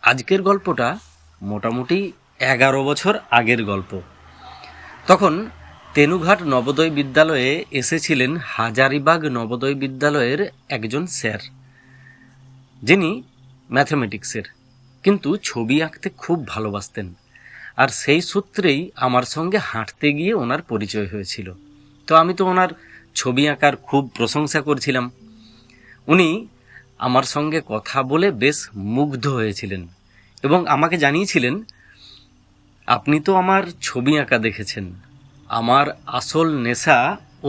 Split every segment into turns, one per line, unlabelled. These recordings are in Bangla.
আজকের গল্পটা মোটামুটি 11 বছর আগের গল্প। তখন তেনুঘাট নবোদয় বিদ্যালয়ে এসেছিলেন হাজারিবাগ নবোদয় বিদ্যালয়ের একজন স্যার, যিনি ম্যাথমেটিক্সের, কিন্তু ছবি আঁকতে খুব ভালোবাসতেন। আর সেই সূত্রেই আমার সঙ্গে হাঁটতে গিয়ে ওনার পরিচয় হয়েছিল। তো আমি তো ওনার ছবি আঁকার খুব প্রশংসা করছিলাম। উনি আমার সঙ্গে কথা বলে বেশ মুগ্ধ হয়েছিলেন এবং আমাকে জানিয়েছিলেন, আপনি তো আমার ছবি আঁকা দেখেছেন, আমার আসল নেশা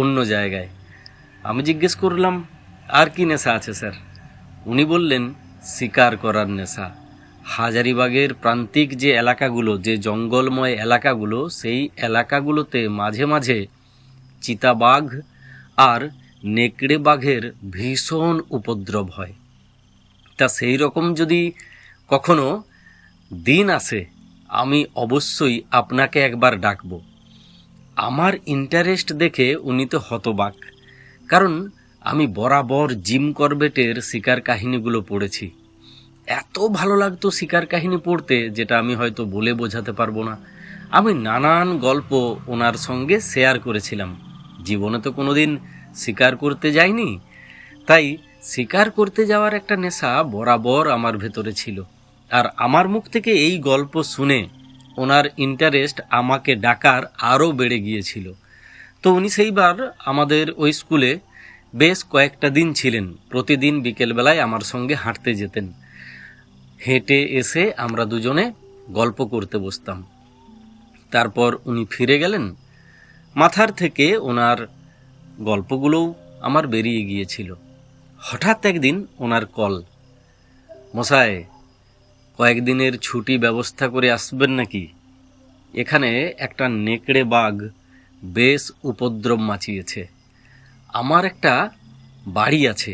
অন্য জায়গায়। আমি জিজ্ঞেস করলাম, আর কি নেশা আছে স্যার? উনি বললেন, শিকার করার নেশা। হাজারিবাগের প্রান্তিক যে এলাকাগুলো, যে জঙ্গলময় এলাকাগুলো, সেই এলাকাগুলোতে মাঝে মাঝে চিতাবাঘ আর নেকড়ে বাঘের ভীষণ উপদ্রব হয়। তা সেই রকম যদি কখনো দিন আসে, আমি অবশ্যই আপনাকে একবার ডাকব। আমার ইন্টারেস্ট দেখে উনি তো হতবাক, কারণ আমি বরাবর জিম করবেটের শিকার কাহিনীগুলো পড়েছি। এত ভালো লাগতো শিকার কাহিনী পড়তে, যেটা আমি হয়তো বলে বোঝাতে পারবো না। আমি নানান গল্প ওনার সঙ্গে শেয়ার করেছিলাম। জীবনে তো কোনোদিন শিকার করতে যাইনি, তাই শিকার করতে যাওয়ার একটা নেশা বরাবর আমার ভেতরে ছিল। আর আমার মুখ থেকে এই গল্প শুনে ওনার ইন্টারেস্ট আমাকে ডাকার আরও বেড়ে গিয়েছিল। তো উনি সেইবার আমাদের ওই স্কুলে বেশ কয়েকটা দিন ছিলেন। প্রতিদিন বিকেলবেলায় আমার সঙ্গে হাঁটতে যেতেন। হেঁটে এসে আমরা দুজনে গল্প করতে বসতাম। তারপর উনি ফিরে গেলেন। মাথার থেকে ওনার গল্পগুলোও আমার বেরিয়ে গিয়েছিল। হঠাৎ একদিন ওনার কল, মশাই, কয়েকদিনের ছুটি ব্যবস্থা করে আসবেন নাকি? এখানে একটা নেকড়ে বাঘ বেশ উপদ্রব মাচিয়েছে। আমার একটা বাড়ি আছে,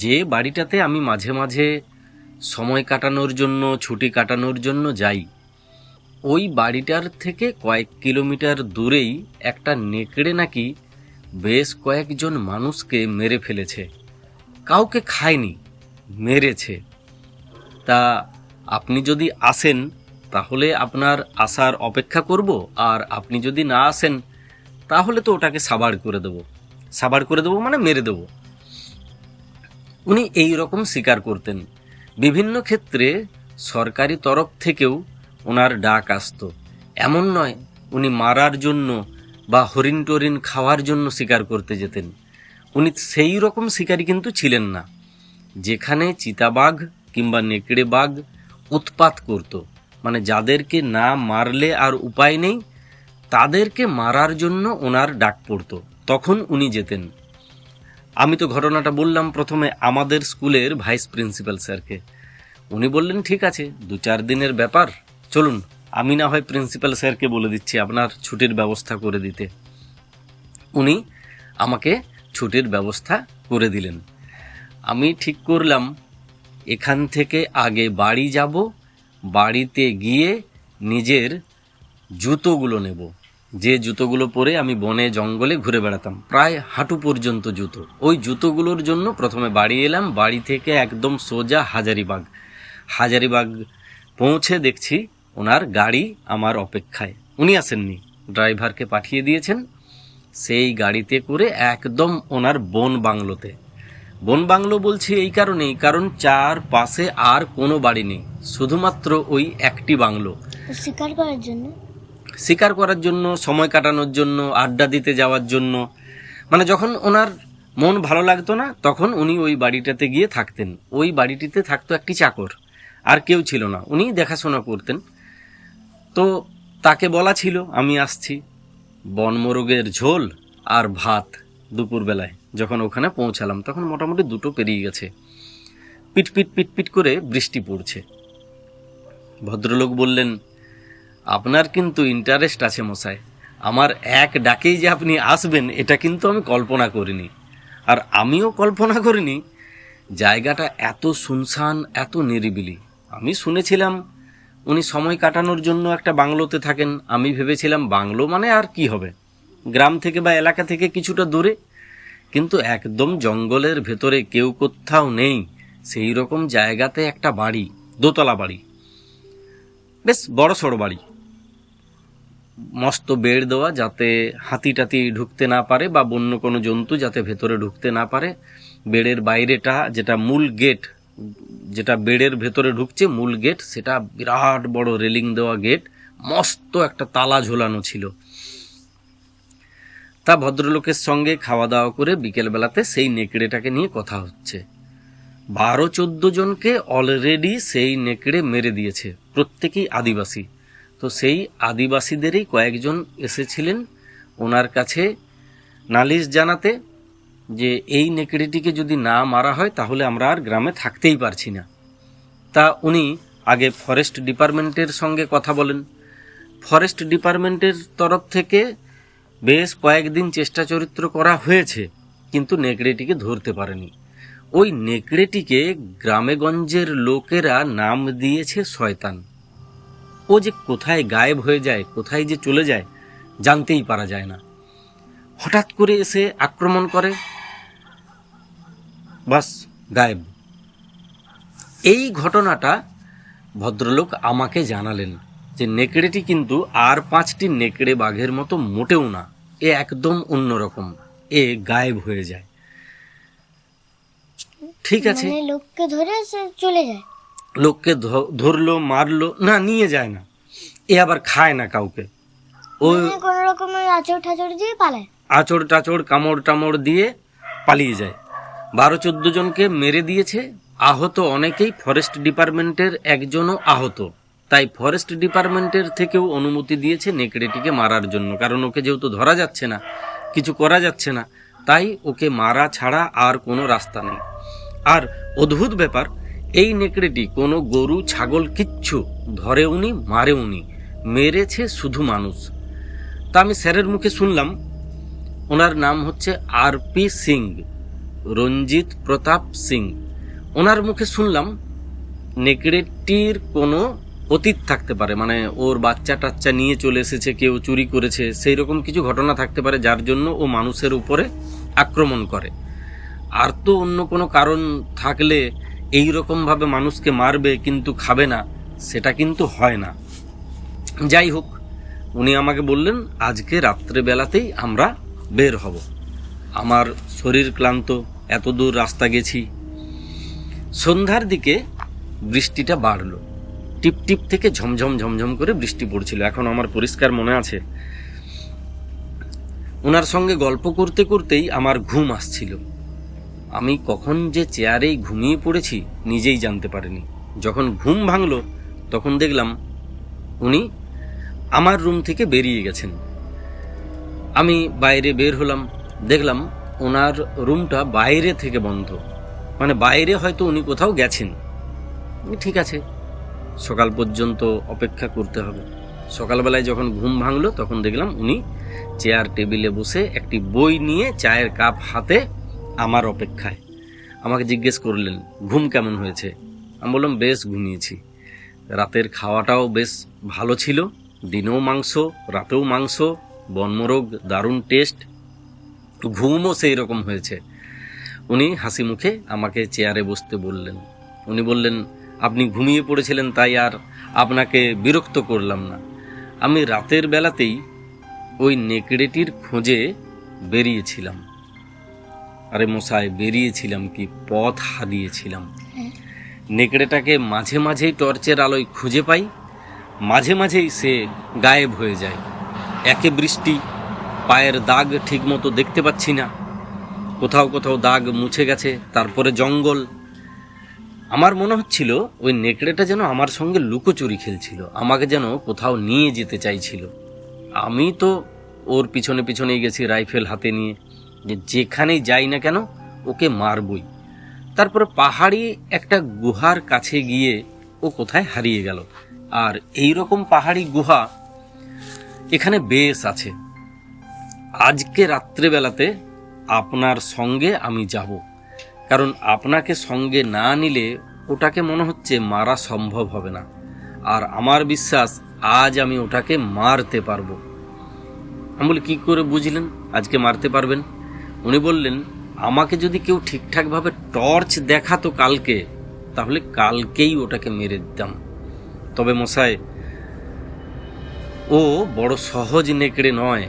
যে বাড়িটাতে আমি মাঝে মাঝে সময় কাটানোর জন্য, ছুটি কাটানোর জন্য যাই। ওই বাড়িটার থেকে কয়েক কিলোমিটার দূরেই একটা নেকড়ে নাকি বেশ কয়েকজন মানুষকে মেরে ফেলেছে। কাউকে খায়নি, মেরেছে। তা আপনি যদি আসেন তাহলে আপনার আসার অপেক্ষা করব, আর আপনি যদি না আসেন তাহলে তো ওটাকে সাবাড় করে দেবো। সাবাড় করে দেবো মানে মেরে দেবো। উনি এই রকম স্বীকার করতেন। বিভিন্ন ক্ষেত্রে সরকারি তরফ থেকেও ওনার ডাক আসতো। এমন নয় উনি মারার জন্য বা হরিণ টরিণ খাওয়ার জন্য শিকার করতে যেতেন। উনি সেই রকম শিকারী কিন্তু ছিলেন না। যেখানে চিতাবাঘ কিংবা নেকড়ে বাঘ উৎপাত করত, মানে যাদেরকে না মারলে আর উপায় নেই, তাদেরকে মারার জন্য ওনার ডাক পড়তো, তখন উনি যেতেন। আমি তো ঘটনাটা বললাম প্রথমে আমাদের স্কুলের ভাইস প্রিন্সিপাল স্যারকে। উনি বললেন, ঠিক আছে, 2-4 দিনের ব্যাপার, চলুন, আমি না হয় প্রিন্সিপাল স্যারকে বলে দিচ্ছি আপনার ছুটির ব্যবস্থা করে দিতে। উনি আমাকে ছুটির ব্যবস্থা করে দিলেন। আমি ঠিক করলাম এখান থেকে আগে বাড়ি যাব, বাড়িতে গিয়ে নিজের জুতোগুলো নেব, যে জুতোগুলো পরে আমি বনে জঙ্গলে ঘুরে বেড়াতাম, প্রায় হাঁটু পর্যন্ত জুতো। ওই জুতোগুলোর জন্য প্রথমে বাড়ি এলাম। বাড়ি থেকে একদম সোজা হাজারিবাগ। হাজারিবাগ পৌঁছে দেখছি ওনার গাড়ি আমার অপেক্ষায়। উনি আসেননি, ড্রাইভারকে পাঠিয়ে দিয়েছেন। সেই গাড়িতে করে একদম ওনার বন বাংলোতে। বন বাংলো বলছি এই কারণেই, কারণ চার পাশে আর কোনো বাড়ি নেই, শুধুমাত্র ওই একটি বাংলো।
শিকার করার জন্য,
শিকার করার জন্য, সময় কাটানোর জন্য, আড্ডা দিতে যাওয়ার জন্য। মানে যখন ওনার মন ভালো লাগতো না, তখন উনি ওই বাড়িটাতে গিয়ে থাকতেন। ওই বাড়িটিতে থাকতো একটি চাকর, আর কেউ ছিল না, উনি দেখাশোনা করতেন। তো তাকে বলা ছিল আমি আসছি। বনমোরগের ঝোল আর ভাত দুপুরবেলায় যখন ওখানে পৌঁছালাম, তখন মোটামুটি 2টো পেরিয়ে গেছে। পিটপিট পিটপিট করে বৃষ্টি পড়ছে। ভদ্রলোক বললেন, আপনার কিন্তু ইন্টারেস্ট আছে মশাই। আমার এক ডাকেই যে আপনি আসবেন, এটা কিন্তু আমি কল্পনা করিনি। আর আমিও কল্পনা করিনি জায়গাটা এত শুনশান, এত নিরিবিলি। আমি শুনেছিলাম উনি সময় কাটানোর জন্য একটা বাংলোতে থাকেন। আমি ভেবেছিলাম বাংলো মানে আর কি হবে, গ্রাম থেকে বা এলাকা থেকে কিছুটা দূরে। কিন্তু একদম জঙ্গলের ভেতরে, কেউ কোথাও নেই, সেই রকম জায়গাতে একটা বাড়ি, দোতলা বাড়ি। বেশ বড় সড়ো বাড়ি, মস্ত বেড় দেওয়া, যাতে হাতি টাতি ঢুকতে না পারে বা বন্য কোনো জন্তু যাতে ভেতরে ঢুকতে না পারে। বেড়ের বাইরেটা যেটা মূল গেট, যেটা বেড়ের ভেতরে ঢুকছে মূল গেট, সেটা বিরাট বড় রেলিং দেওয়া গেট, মস্ত একটা তালা ঝোলানো ছিল। তা ভদ্রলোকের সঙ্গে খাওয়া দাওয়া করে বিকেলবেলাতে সেই নেকড়েটাকে নিয়ে কথা হচ্ছে। 12-14 জনকে অলরেডি সেই নেকড়ে মেরে দিয়েছে, প্রত্যেকেই আদিবাসী। তো সেই আদিবাসীদেরই কয়েকজন এসেছিলেন ওনার কাছে নালিশ জানাতে যে এই নেকড়েটিকে যদি না মারা হয় তাহলে আমরা আর গ্রামে থাকতেই পারছি না। তা উনি আগে ফরেস্ট ডিপার্টমেন্টের সঙ্গে কথা বলেন। ফরেস্ট ডিপার্টমেন্টের তরফ থেকে বেশ কয়েকদিন চেষ্টা চরিত্র করা হয়েছে, কিন্তু নেকড়েটিকে ধরতে পারেনি। ওই নেকড়েটিকে গ্রামেগঞ্জের লোকেরা নাম দিয়েছে শয়তান। ও যে কোথায় গায়েব হয়ে যায়, কোথায় যে চলে যায় জানতেই পারা যায় না। হঠাৎ করে এসে আক্রমণ করে, বাস গায়েব। এই ঘটনাটা ভদ্রলোক আমাকে জানালেন যে নেকড়েটি কিন্তু আর 5টি নেকড়ে বাঘের মতো মোটেও না, এ একদম অন্যরকম, এ গায়েব হয়ে যায়। ঠিক আছে,
লোককে ধরে চলে যায়,
লোককে ধরলো মারলো না, নিয়ে যায় না। এ আবার খায় না কাউকে, ও
কোন রকমের আচড় ঠাচড় দিয়ে পালায়,
আচড় টাচড় কামড় টামড় দিয়ে পালিয়ে যায়। 12-14 জনকে মেরে দিয়েছে। আহত অনেকেই, ফরেস্ট ডিপার্টমেন্টের একজনও আহত। তাই ফরেস্ট ডিপার্টমেন্টের থেকেও অনুমতি দিয়েছে নেকড়েটিকে মারার জন্য, কারণ ওকে যেহেতু ধরা যাচ্ছে না, কিছু করা যাচ্ছে না, তাই ওকে মারা ছাড়া আর কোনো রাস্তা নেই। আর অদ্ভুত ব্যাপার, এই নেকড়েটি কোনো গরু ছাগল কিচ্ছু ধরেওনি, মারেওনি, মেরেছে শুধু মানুষ। তা আমি স্যারের মুখে শুনলাম, ওনার নাম হচ্ছে RP সিং, রঞ্জিত প্রতাপ সিং। ওনার মুখে শুনলাম নেকড়েটির কোনো অতীত থাকতে পারে, মানে ওর বাচ্চা টাচ্চা নিয়ে চলে এসেছে, কেউ চুরি করেছে, সেই রকম কিছু ঘটনা থাকতে পারে যার জন্য ও মানুষের উপরে আক্রমণ করে। আর তো অন্য কোনো কারণ থাকলে এই রকমভাবে মানুষকে মারবে কিন্তু খাবে না, সেটা কিন্তু হয় না। যাই হোক, উনি আমাকে বললেন আজকে রাত্রেবেলাতেই আমরা বের হব। আমার শরীর ক্লান্ত, এত দূর রাস্তা গেছি। সন্ধ্যার দিকে বৃষ্টিটা বাড়লো, টিপটিপ থেকে ঝমঝম ঝমঝম করে বৃষ্টি পড়ছিল, এখন আমার পরিষ্কার মনে আছে। ওনার সঙ্গে গল্প করতে করতেই আমার ঘুম আসছিল। আমি কখন যে চেয়ারেই ঘুমিয়ে পড়েছি নিজেই জানতে পারিনি। যখন ঘুম ভাঙলো তখন দেখলাম উনি আমার রুম থেকে বেরিয়ে গেছেন। আমি বাইরে বের হলাম, দেখলাম ওনার রুমটা বাইরে থেকে বন্ধ, মানে বাইরে হয়তো উনি কোথাও গেছেন। ঠিক আছে, সকাল পর্যন্ত অপেক্ষা করতে হবে। সকালবেলায় যখন ঘুম ভাঙলো তখন দেখলাম উনি চেয়ার টেবিলে বসে একটি বই নিয়ে চায়ের কাপ হাতে আমার অপেক্ষায়। আমাকে জিজ্ঞেস করলেন ঘুম কেমন হয়েছে। আমি বললাম বেশ ঘুমিয়েছি, রাতের খাওয়াটাও বেশ ভালো ছিল, দিনেও মাংস রাতেও মাংস, বনমোরগ দারুণ টেস্ট, ঘুমও সেই রকম হয়েছে। উনি হাসি মুখে আমাকে চেয়ারে বসতে বললেন। উনি বললেন আপনি ঘুমিয়ে পড়েছিলেন তাই আর আপনাকে বিরক্ত করলাম না। আমি রাতের বেলাতেই ওই নেকড়েটির খোঁজে বেরিয়েছিলাম। আরে মশাই, বেরিয়েছিলাম কি, পথ হারিয়েছিলাম। নেকড়েটাকে মাঝে মাঝেই টর্চের আলোয় খুঁজে পাই, মাঝে মাঝেই সে গায়েব হয়ে যায়। একে বৃষ্টি, পায়ের দাগ ঠিকমতো দেখতে পাচ্ছি না, কোথাও কোথাও দাগ মুছে গেছে, তারপরে জঙ্গল। আমার মনে হচ্ছিল ওই নেকড়েটা যেন আমার সঙ্গে লুকোচুরি খেলছিল, আমাকে যেন কোথাও নিয়ে যেতে চাইছিল। আমি তো ওর পিছনে পিছনেই গেছি রাইফেল হাতে নিয়ে, যে যেখানেই যাই না কেন ওকে মারবই। তারপরে পাহাড়ি একটা গুহার কাছে গিয়ে ও কোথায় হারিয়ে গেল। আর এই রকম পাহাড়ি গুহা এখানে বেশ আছে। আজকে রাত্রেবেলাতে আপনার সঙ্গে আমি যাব, কারণ আপনাকে সঙ্গে না নিলে ওটাকে মনে হচ্ছে মারা সম্ভব হবে না। আর আমার বিশ্বাস আজ আমি ওটাকে মারতে পারবো। আমি বলি কী করে বুঝলেন আজকে মারতে পারবেন? উনি বললেন আমাকে যদি কেউ ঠিকঠাকভাবে টর্চ দেখাতো কালকে, তাহলে কালকেই ওটাকে মেরে দিতাম। তবে মশাই, ও বড় সহজ নেকড়ে নয়,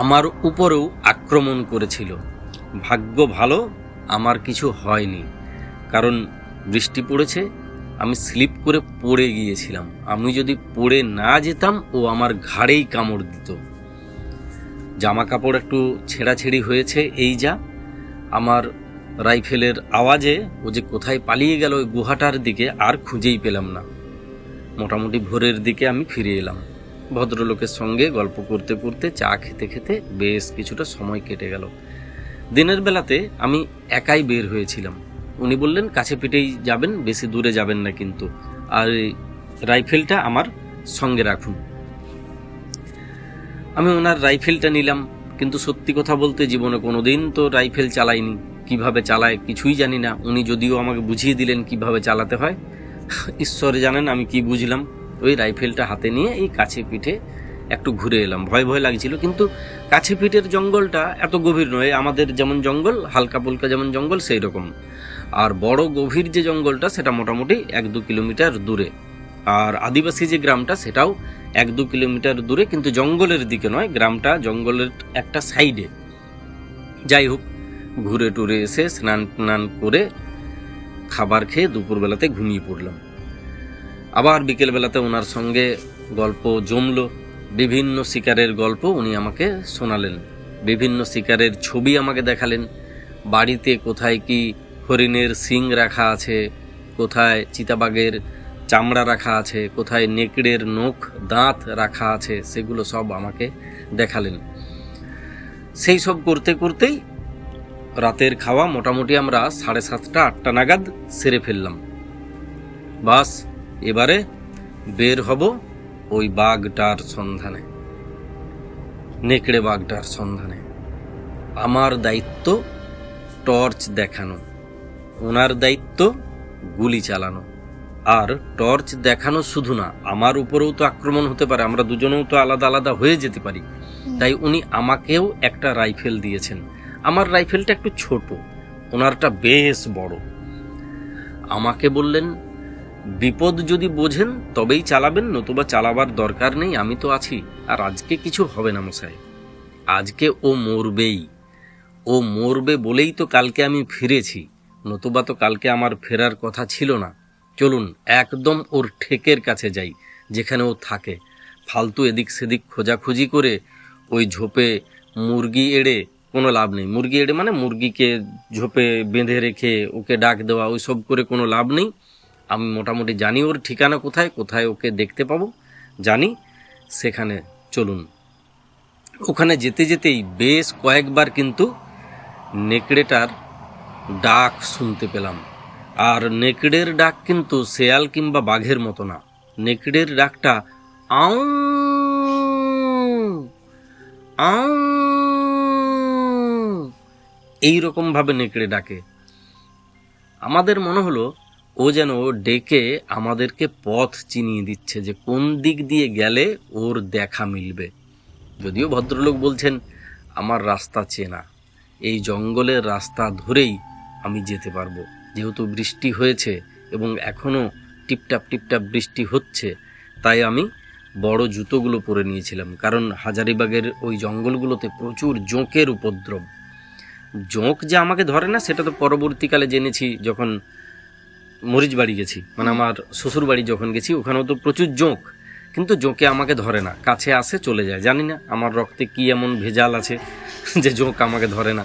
আমার উপরেও আক্রমণ করেছিল। ভাগ্য ভালো আমার কিছু হয়নি, কারণ বৃষ্টি পড়েছে, আমি স্লিপ করে পড়ে গিয়েছিলাম। আমি যদি পড়ে না যেতাম ও আমার ঘাড়েই কামড় দিত। জামা কাপড় একটু ছেঁড়াছেড়ি হয়েছে, এই যা। আমার রাইফেলের আওয়াজে ও যে কোথায় পালিয়ে গেল ওই গুহাটার দিকে আর খুঁজেই পেলাম না। মোটামুটি ভোরের দিকে আমি ফিরে এলাম। ভদ্রলোকের সঙ্গে গল্প করতে করতে, চা খেতে খেতে বেশ কিছুটা সময় কেটে গেল। দিনের বেলাতে আমি একাই বের হয়েছিলাম। উনি বললেন কাছে পিঠেই যাবেন, বেশি দূরে যাবেন না কিন্তু, আর এই রাইফেলটা আমার সঙ্গে রাখুন। আমি ওনার রাইফেলটা নিলাম, কিন্তু সত্যি কথা বলতে জীবনে কোনোদিন তো রাইফেল চালাইনি। কিভাবে চালায় কিছুই জানি না। উনি যদিও আমাকে বুঝিয়ে দিলেন কিভাবে চালাতে হয়, ঈশ্বরে জানেন আমি কি বুঝলাম। ওই রাইফেলটা হাতে নিয়ে এই কাছে পিঠে একটু ঘুরে এলাম। ভয় ভয় লাগছিল, কিন্তু কাছে পিঠের জঙ্গলটা এত গভীর নয়, আমাদের যেমন জঙ্গল হালকা পুলকা যেমন জঙ্গল সেই রকম। আর বড় গভীর যে জঙ্গলটা সেটা মোটামুটি 1-2 কিলোমিটার দূরে। আর আদিবাসী যে গ্রামটা সেটাও 1-2 কিলোমিটার দূরে, কিন্তু জঙ্গলের দিকে নয়, গ্রামটা জঙ্গলের একটা সাইডে। যাই হোক, ঘুরে টুরে এসে স্নান টান করে খাবার খেয়ে দুপুরবেলাতে ঘুমিয়ে পড়লাম। আবার বিকেলবেলাতে ওনার সঙ্গে গল্প জমলো। বিভিন্ন শিকারের গল্প উনি আমাকে শোনালেন, বিভিন্ন শিকারের ছবি আমাকে দেখালেন। বাড়িতে কোথায় কি হরিণের শিং রাখা আছে, কোথায় চিতাবাঘের চামড়া রাখা আছে, কোথায় নেকড়ের নখ দাঁত রাখা আছে, সেগুলো সব আমাকে দেখালেন। সেই সব করতে করতেই রাতের খাওয়া মোটামুটি আমরা 7:30-8টা নাগাদ সেরে ফেললাম। বাস এবারে বের হব ওই বাঘটার সন্ধানে, নেকড়ে বাঘটার সন্ধানে। আমার দায়িত্ব টর্চ দেখানো, ওনার দায়িত্ব গুলি চালানো। আর টর্চ দেখানো শুধু না, আমার উপরেও তো আক্রমণ হতে পারে, আমরা দুজনেও তো আলাদা আলাদা হয়ে যেতে পারি। তাই উনি আমাকেও একটা রাইফেল দিয়েছেন। আমার রাইফেলটা একটু ছোট, ওনারটা বেশ বড়। আমাকে বললেন বিপদ যদি বোঝেন তবেই চালাবেন, নতুবা চালাবার দরকার নেই, আমি তো আছি। আর আজকে কিছু হবে না মশাই, আজকে ও মরবেই। ও মরবে বলেই তো কালকে আমি ফিরেছি, নতুবা তো কালকে আমার ফেরার কথা ছিল না। চলুন একদম ওর ঠেকের কাছে যাই, যেখানে ও থাকে। ফালতু এদিক সেদিক খোঁজাখুঁজি করে ওই ঝোপে মুরগি এড়ে কোনো লাভ নেই। মুরগি এড়ে মানে মুরগিকে ঝোপে বেঁধে রেখে ওকে ডাক দেওয়া, ওই সব করে কোনো লাভ নেই। আমি মোটামুটি জানি ওর ঠিকানা কোথায়, কোথায় ওকে দেখতে পাবো জানি, সেখানে চলুন। ওখানে যেতে যেতেই বেশ কয়েকবার কিন্তু নেকড়েটার ডাক শুনতে পেলাম। আর নেকড়ের ডাক কিন্তু শেয়াল কিংবা বাঘের মতো না, নেকড়ের ডাকটা আউ আউ এইরকম ভাবে নেকড়ে ডাকে। আমাদের মনে হলো ও যেন ডেকে আমাদেরকে পথ চিনিয়ে দিচ্ছে, যে কোন দিক দিয়ে গেলে ওর দেখা মিলবে। যদিও ভদ্রলোক বলছেন আমার রাস্তা চেনা, এই জঙ্গলের রাস্তা ধরেই আমি যেতে পারবো। যেহেতু বৃষ্টি হয়েছে এবং এখনও টিপটাপ টিপটাপ বৃষ্টি হচ্ছে, তাই আমি বড় জুতোগুলো পরে নিয়েছিলাম, কারণ হাজারিবাগের ওই জঙ্গলগুলোতে প্রচুর জোঁকের উপদ্রব। জোঁক যে আমাকে ধরে না সেটা তো পরবর্তীকালে জেনেছি, যখন মরিচবাড়ি গেছি, মানে আমার শ্বশুর বাড়ি যখন গেছি, ওখানেও তো প্রচুর জোঁক, কিন্তু জোঁকে আমাকে ধরে না, কাছে আসে চলে যায়। জানি না আমার রক্তে কি এমন ভেজাল আছে যে জোঁক আমাকে ধরে না।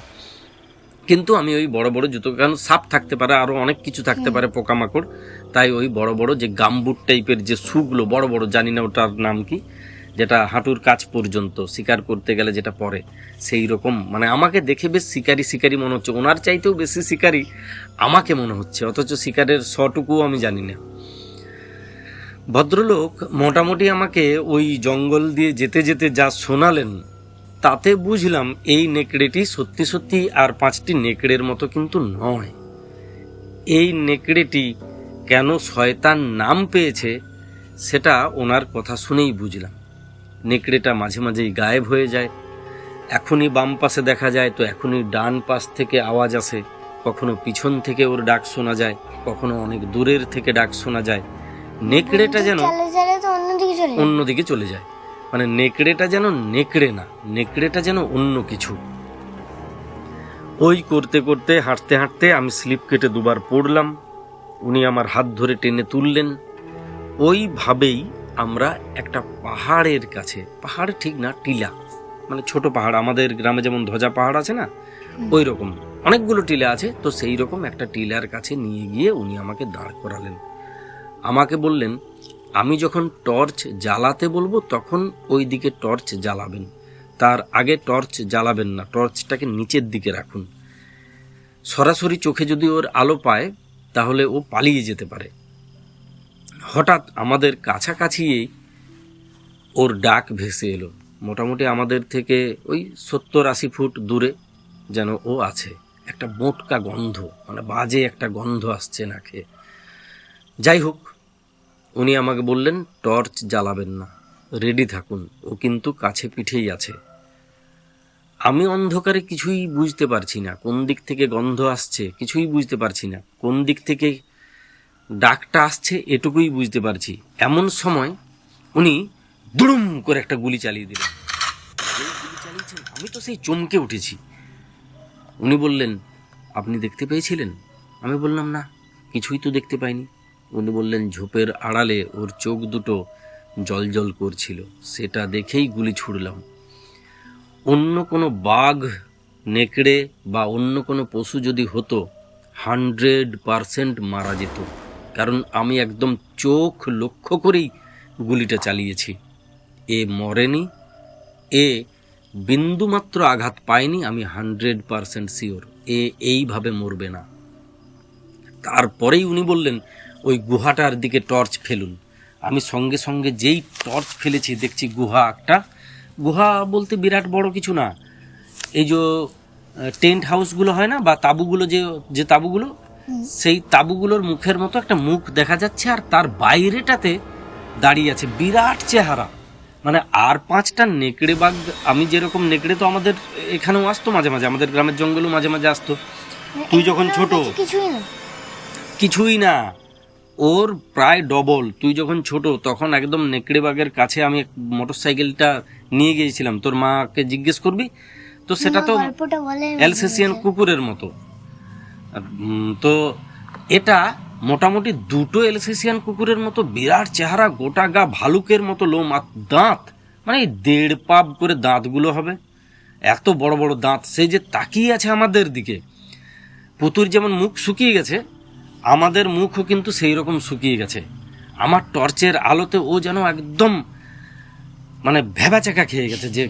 কিন্তু আমি ওই বড় বড় জুতো, কারণ সাপ থাকতে পারে, আরও অনেক কিছু থাকতে পারে, পোকামাকড়, তাই ওই বড় বড় যে গামবুট টাইপের যে শুগুলো বড় বড়, জানি না ওটার নাম কি, যেটা হাঁটুর কাছ পর্যন্ত শিকার করতে গেলে যেটা পরে, সেই রকম। মানে আমাকে দেখে বেশ শিকারি শিকারি মনে হচ্ছে, ওনার চাইতেও বেশি শিকারি আমাকে মনে হচ্ছে, অথচ শিকারের শটুকুও আমি জানি না। ভদ্রলোক মোটামুটি আমাকে ওই জঙ্গল দিয়ে যেতে যেতে যা শোনালেন, তাতে বুঝলাম এই নেকড়েটি সত্যি সত্যি আর 5টি নেকড়ের মতো কিন্তু নয়। এই নেকড়েটি কেন শয়তান নাম পেয়েছে সেটা ওনার কথা শুনেই বুঝলাম। নেকড়েটা মাঝে মাঝেই গায়েব হয়ে যায়, এখনই বাম পাশে দেখা যায় তো এখনই ডান পাশ থেকে আওয়াজ আসে, কখনো পিছন থেকে ওর ডাক শোনা যায়, কখনো অনেক দূরের থেকে ডাক শোনা যায়। নেকড়েটা যেন
চালে চালে তো অন্যদিকে চলে যায়।
অন্যদিকে চলে যায়, মানে নেকড়েটা যেন নেকড়ে না, নেকড়েটা যেন অন্য কিছু। ওই করতে করতে হাঁটতে হাঁটতে আমি স্লিপ কেটে দুবার পড়লাম। উনি আমার হাত ধরে টেনে তুললেন। ওইভাবেই আমরা একটা পাহাড়ের কাছে, পাহাড় ঠিক না, টিলা, মানে ছোট পাহাড়, আমাদের গ্রামে যেমন ধ্বজা পাহাড় আছে না, ওই রকম অনেকগুলো টিলা আছে, তো সেই রকম একটা টিলার কাছে নিয়ে গিয়ে উনি আমাকে দাঁড় করালেন। আমাকে বললেন, আমি যখন টর্চ জ্বালাতে বলবো তখন ওই দিকে টর্চ জ্বালাবেন, তার আগে টর্চ জ্বালাবেন না, টর্চটাকে নিচের দিকে রাখুন। সরাসরি চোখে যদি ওর আলো পায় তাহলে ও পালিয়ে যেতে পারে। হঠাৎ আমাদের কাছাকাছি ওর ডাক ভেসে এলো। মোটামুটি আমাদের থেকে ওই 70-80 ফুট দূরে যেন ও আছে। একটা মোটকা গন্ধ, মানে বাজে একটা গন্ধ আসছে নাকে। যাই হোক, উনি আমাকে বললেন টর্চ জ্বালাবেন না, রেডি থাকুন, ও কিন্তু কাছে পিঠেই আছে। আমি অন্ধকারে কিছুই বুঝতে পারছি না, কোন দিক থেকে গন্ধ আসছে কিছুই বুঝতে পারছি না, কোন দিক থেকে ডাকটা আসছে এটুকুই বুঝতে পারছি। এমন সময় উনি দুড়ুম করে একটা গুলি চালিয়ে দিলেন। যেই গুলি চালিয়েছেন আমি তো সেই চমকে উঠেছি। উনি বললেন, আপনি দেখতে পেয়েছিলেন? আমি বললাম, না, কিছুই তো দেখতে পাইনি। উনি বললেন, ঝোপের আড়ালে ওর চোখ দুটো জলজল করছিল, সেটা দেখেই গুলি ছুড়লাম। অন্য কোনো বাঘ, নেকড়ে বা অন্য কোনো পশু যদি হতো 100% মারা যেত, কারণ আমি একদম চোখ লক্ষ্য করেই গুলিটা চালিয়েছি। এ মরেনি, এ বিন্দুমাত্র আঘাত পায়নি, আমি 100% শিওর এ এইভাবে মরবে না। তারপরেই উনি বললেন, ওই গুহাটার দিকে টর্চ ফেলুন। আমি সঙ্গে সঙ্গে যেই টর্চ ফেলেছি দেখছি গুহা একটা, গুহা বলতে বিরাট বড় কিছু না, এই যে টেন্ট হাউসগুলো হয় না, বা তাঁবুগুলো, যে তাঁবুগুলো, সেই তাঁবুগুলোর মুখের মতো একটা মুখ দেখা যাচ্ছে, আর তার বাইরেটাতে দাঁড়িয়ে আছে বিরাট চেহারা, মানে আর 5টা নেকড়ে বাঘ। আমি যেরকম নেকড়ে তো আমাদের এখানেও আসতো মাঝে মাঝে, আমাদের গ্রামের জঙ্গলেও মাঝে মাঝে আসতো। তুই যখন ছোট, কিছুই না, ওর প্রায় ডবল। তুই যখন ছোট তখন একদম নেকড়ে বাঘের কাছে আমি মোটরসাইকেলটা নিয়ে গিয়েছিলাম, তোর মাকে জিজ্ঞেস করবি, তো সেটা তো অ্যালসেসিয়ান কুকুরের মতো। তো এটা মোটামুটি 2টো অ্যালসেসিয়ান কুকুরের মতো বিরাট চেহারা, গোটা গা ভালুকের মতো লোম, আর দাঁত মানে 1.5 পাব করে দাঁতগুলো হবে, এত বড় বড় দাঁত। সে যে তাকিয়ে আছে আমাদের দিকে, পুতুর যেমন মুখ শুকিয়ে গেছে, আমাদের মুখও কিন্তু সেই রকম শুকিয়ে গেছে। আমার টর্চের আলোতে ও যেন একদম মানে ভেবাচাকা খেয়ে গেছে, যে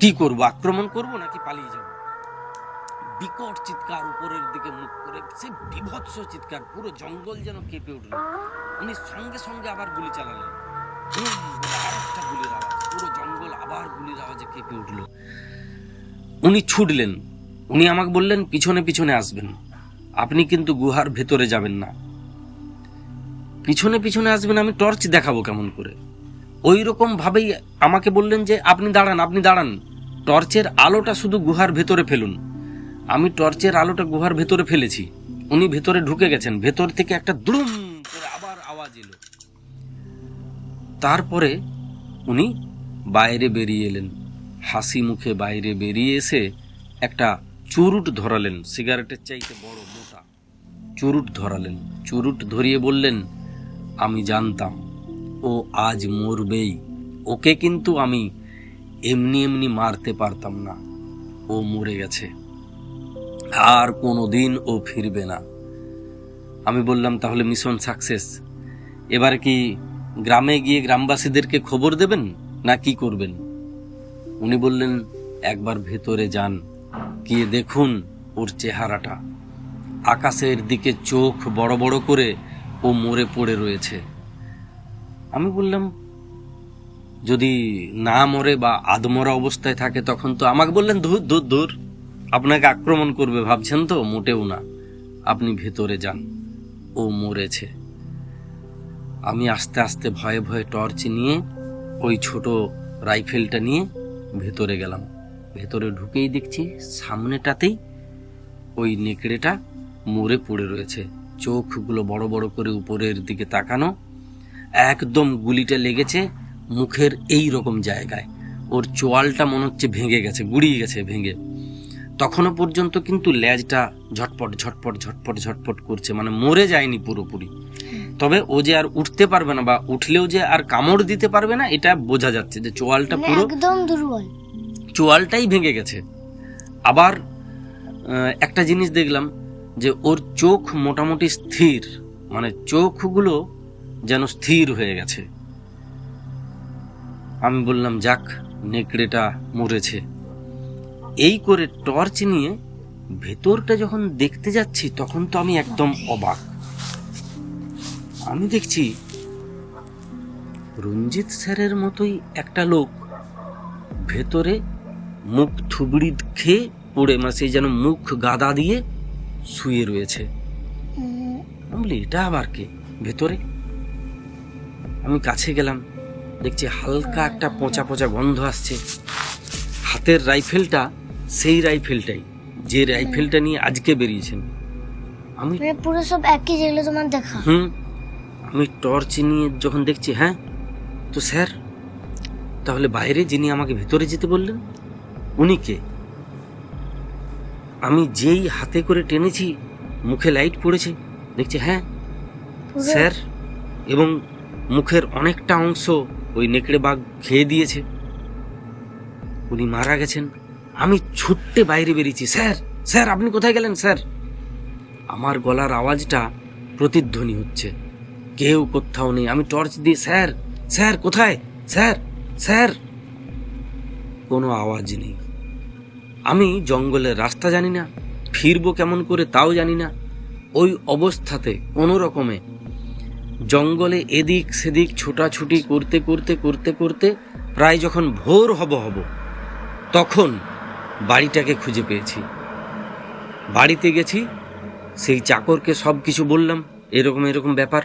কি করব, আক্রমণ করব নাকি পালিয়ে যাব। বিকট চিৎকার, উপরের দিকে মুখ করে, সে বিভৎস চিৎকার, পুরো জঙ্গল যেন কেঁপে উঠল। উনি সঙ্গে সঙ্গে আবার গুলি চালালেন, আরেকটা গুলির আওয়াজ, পুরো জঙ্গল আবার গুলির আওয়াজে কেঁপে উঠল। উনি ছুটলেন, উনি আমাকে বললেন, পিছনে পিছনে আসবেন, আপনি কিন্তু গুহার ভেতরে যাবেন না, পিছনে পিছনে আসবেন, আমি টর্চ দেখাবো কেমন করে। ওই রকম ভাবেই আমাকে বললেন যে আপনি দাঁড়ান, আপনি দাঁড়ান, টর্চের আলোটা শুধু গুহার ভেতরে ফেলুন। আমি টর্চের আলোটা গুহার ভেতরে ফেলেছি, উনি ভেতরে ঢুকে গেছেন। ভেতর থেকে একটা দুম করে আবার আওয়াজ এলো। তারপরে উনি বাইরে বেরিয়ে এলেন, হাসি মুখে বাইরে বেরিয়ে এসে একটা চুরুট ধরালেন, সিগারেটের চাইতে বড় মোটা চুরুট ধরালেন। চুরুট ধরিয়ে বললেন, আমি জানতাম ও আজ মরবেই, ওকে কিন্তু আমি এমনি এমনি মারতে পারতাম না, ও মরে গেছে, আর কোনোদিন ও ফিরবে না। আমি বললাম, তাহলে মিশন সাকসেস, এবার কি গ্রামে গিয়ে গ্রামবাসীদেরকে খবর দেবেন না কি করবেন? উনি বললেন, একবার ভেতরে যান, গিয়ে দেখুন ওর চেহারাটা, আকাশের দিকে চোখ বড় বড় করে ও মরে পড়ে রয়েছে। আমি বললাম, যদি না মরে বা আধমরা অবস্থায় থাকে তখন তো। আমাকে বললেন, ধুর ধুর ধুর, আপনাকে আক্রমণ করবে ভাবছেন তো, মোটেও না, আপনি ভেতরে যান, ও মরেছে। আমি আস্তে আস্তে ভয়ে ভয়ে টর্চ নিয়ে, ওই ছোট রাইফেলটা নিয়ে ভেতরে গেলাম। ভেতরে ঢুকেই দেখছি সামনেটাতেই ওই নেকড়েটা মরে পড়ে রয়েছে, চোখগুলো বড় বড় করে উপরের দিকে তাকানো, একদম গুলিটা লেগেছে মুখের এই রকম জায়গায়, ওর চোয়ালটা মনে হচ্ছে ভেঙে গেছে, গুড়িয়ে গেছে ভেঙে। তখনও পর্যন্ত কিন্তু লেজটা ঝটপট ঝটপট ঝটপট ঝটপট করছে, মানে মরে যায়নি পুরোপুরি। তবে ও যে আর উঠতে পারবে না বা উঠলেও যে আর কামড় দিতে পারবে না, এটা বোঝা যাচ্ছে যে চোয়ালটা
মানে
পুরো
একদম দুর্বল।
চোয়ালটাই ভেঙে গেছে। আবার একটা জিনিস দেখলাম যে ওর চোখ মোটামুটি স্থির, মানে চোখগুলো যেন স্থির হয়ে গেছে। আমি বললাম যাক, নেকড়েটা মরেছে। এই করে টর্চ নিয়ে ভেতরটা যখন দেখতে যাচ্ছি তখন তো আমি একদম অবাক। আমি দেখছি রঞ্জিত স্যারের মতোই একটা লোক ভেতরে মুখ থুবড়ি খেয়ে পড়ে, মানে সেই যেন মুখ গাদা দিয়ে শুয়ে রয়েছে। আমি বলি এটা আবার কে ভেতরে? আমি কাছে গেলাম, দেখছি হালকা একটা পচা পচা গন্ধ আসছে। হাতের রাইফেলটা সেই রাইফেলটাই, যে রাইফেলটা নিয়ে আজকে বেরিয়েছেন। আমি
মানে পুরো সব একই, যেগুলো তোমার দেখা।
আমি টর্চ নিয়ে যখন দেখছি, হ্যাঁ তো স্যার, তাহলে বাইরে যিনি আমাকে ভেতরে যেতে বললেন উনি কে? আমি যেই হাতে করে টেনেছি মুখে লাইট পড়েছে, দেখছি হ্যাঁ স্যার, এবং মুখের অনেকটা অংশ ওই নেকড়ে বাঘ খেয়ে দিয়েছে, উনি মারা গেছেন। আমি ছুটতে বাইরে বেরিয়েছি, স্যার স্যার আপনি কোথায় গেলেন স্যার? আমার গলার আওয়াজটা প্রতিধ্বনি হচ্ছে, কেউ কোথাও নেই। আমি টর্চ দিয়ে স্যার স্যার কোথায়, স্যার স্যার, কোনো আওয়াজ নেই। আমি জঙ্গলের রাস্তা জানি না, ফিরবো কেমন করে তাও জানি না। ওই অবস্থাতে কোনো রকমে জঙ্গলে এদিক সেদিক ছোটাছুটি করতে করতে করতে করতে প্রায় যখন ভোর হব তখন বাড়িটাকে খুঁজে পেয়েছি। বাড়িতে গেছি, সেই চাকরকে সব কিছু বললাম, এরকম এরকম ব্যাপার।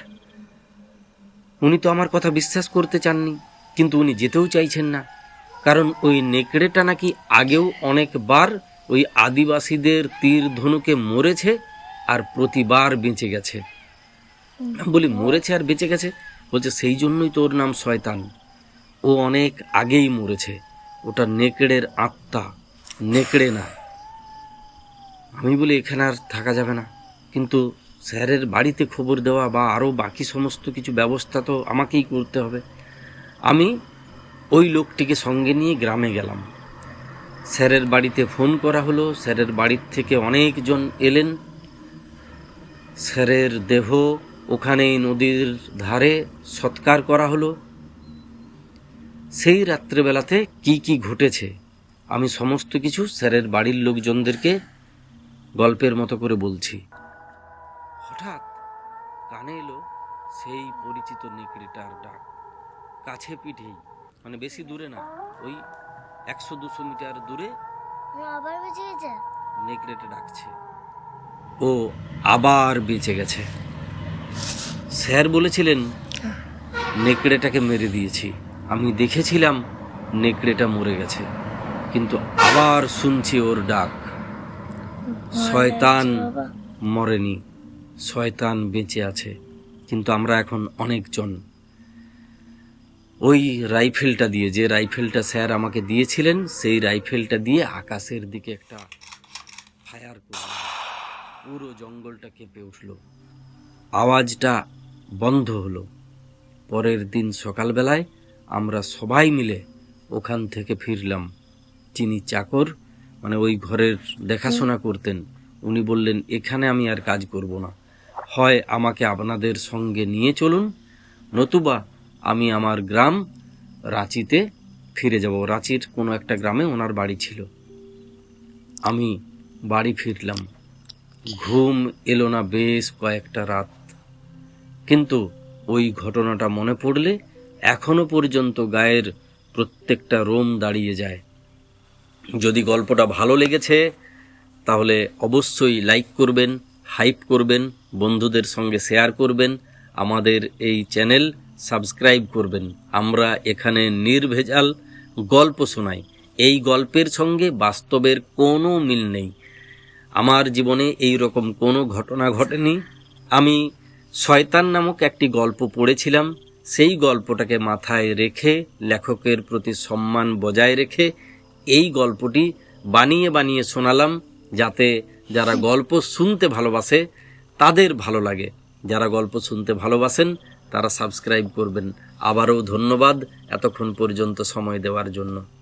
উনি তো আমার কথা বিশ্বাস করতে চাননি, কিন্তু উনি যেতেও চাইছেন না, কারণ ওই নেকড়েটা নাকি আগেও অনেকবার ওই আদিবাসীদের তীর ধনুকে মরেছে আর প্রতিবার বেঁচে গেছে। বলি মরেছে আর বেঁচে গেছে? বলছে সেই জন্যই তো ওর নাম শয়তান, ও অনেক আগেই মরেছে, ওটা নেকড়ের আত্মা, নেকড়ে না। আমি বলি এখানে আর থাকা যাবে না, কিন্তু স্যারের বাড়িতে খবর দেওয়া বা আরও বাকি সমস্ত কিছু ব্যবস্থা তো আমাকেই করতে হবে। আমি ওই লোকটিকে সঙ্গে নিয়ে গ্রামে গেলাম। স্যারের বাড়িতে ফোন করা হলো, স্যারের বাড়ির থেকে অনেকজন এলেন। স্যারের দেহ ওখানেই নদীর ধারে সৎকার করা হলো। সেই রাত্রেবেলাতে কি কি ঘটেছে আমি সমস্ত কিছু স্যারের বাড়ির লোকজনদেরকে গল্পের মতো করে বলছি। হঠাৎ কানে এলো সেই পরিচিত নেকড়েটার ডাক, কাছে পিঠেই, মানে বেশি দূরে না, ওই 100-200 মিটার দূরে
আবার বেঁচে গেছে।
নেকড়েটা ডাকছে, ও আবার বেঁচে গেছে। স্যার বলেছিলেন নেকড়েটাকে মেরে দিয়েছি, আমি দেখেছিলাম নেকড়েটা মরে গেছে, কিন্তু আবার শুনছি ওর ডাক। শয়তান মরেনি, শয়তান বেঁচে আছে, কিন্তু আমরা এখন অনেকজন। ওই রাইফেলটা দিয়ে, যে রাইফেলটা স্যার আমাকে দিয়েছিলেন, সেই রাইফেলটা দিয়ে আকাশের দিকে একটা ফায়ার করল, পুরো জঙ্গলটা কেঁপে উঠল, আওয়াজটা বন্ধ হলো। পরের দিন সকালবেলায় আমরা সবাই মিলে ওখান থেকে ফিরলাম। যিনি চাকর, মানে ওই ঘরের দেখাশোনা করতেন, উনি বললেন এখানে আমি আর কাজ করব না, হয় আমাকে আপনাদের সঙ্গে নিয়ে চলুন, নতুবা আমি আমার গ্রাম রাঁচিতে ফিরে যাব। রাঁচির কোনো একটা গ্রামে ওনার বাড়ি ছিল। আমি বাড়ি ফিরলাম, ঘুম এলো না বেশ কয়েকটা রাত, কিন্তু ওই ঘটনাটা মনে পড়লে এখনো পর্যন্ত গায়ের প্রত্যেকটা রোম দাঁড়িয়ে যায়। যদি গল্পটা ভালো লেগেছে তাহলে অবশ্যই লাইক করবেন, হাইপ করবেন, বন্ধুদের সঙ্গে শেয়ার করবেন, আমাদের এই চ্যানেল সাবস্ক্রাইব করবেন। আমরা এখানে নির্ভেজাল গল্প শোনাই, এই গল্পের সঙ্গে বাস্তবের কোনো মিল নেই। আমার জীবনে এই রকম কোনো ঘটনা ঘটেনি। আমি শয়তান নামক একটি গল্প পড়েছিলাম, সেই গল্পটাকে মাথায় রেখে লেখকের প্রতি সম্মান বজায় রেখে এই গল্পটি বানিয়ে বানিয়ে শোনালাম, যাতে যারা গল্প শুনতে ভালোবাসে তাদের ভালো লাগে। যারা গল্প শুনতে ভালোবাসেন তারা সাবস্ক্রাইব করবেন। আবারও ধন্যবাদ এতক্ষণ পর্যন্ত সময় দেওয়ার জন্য।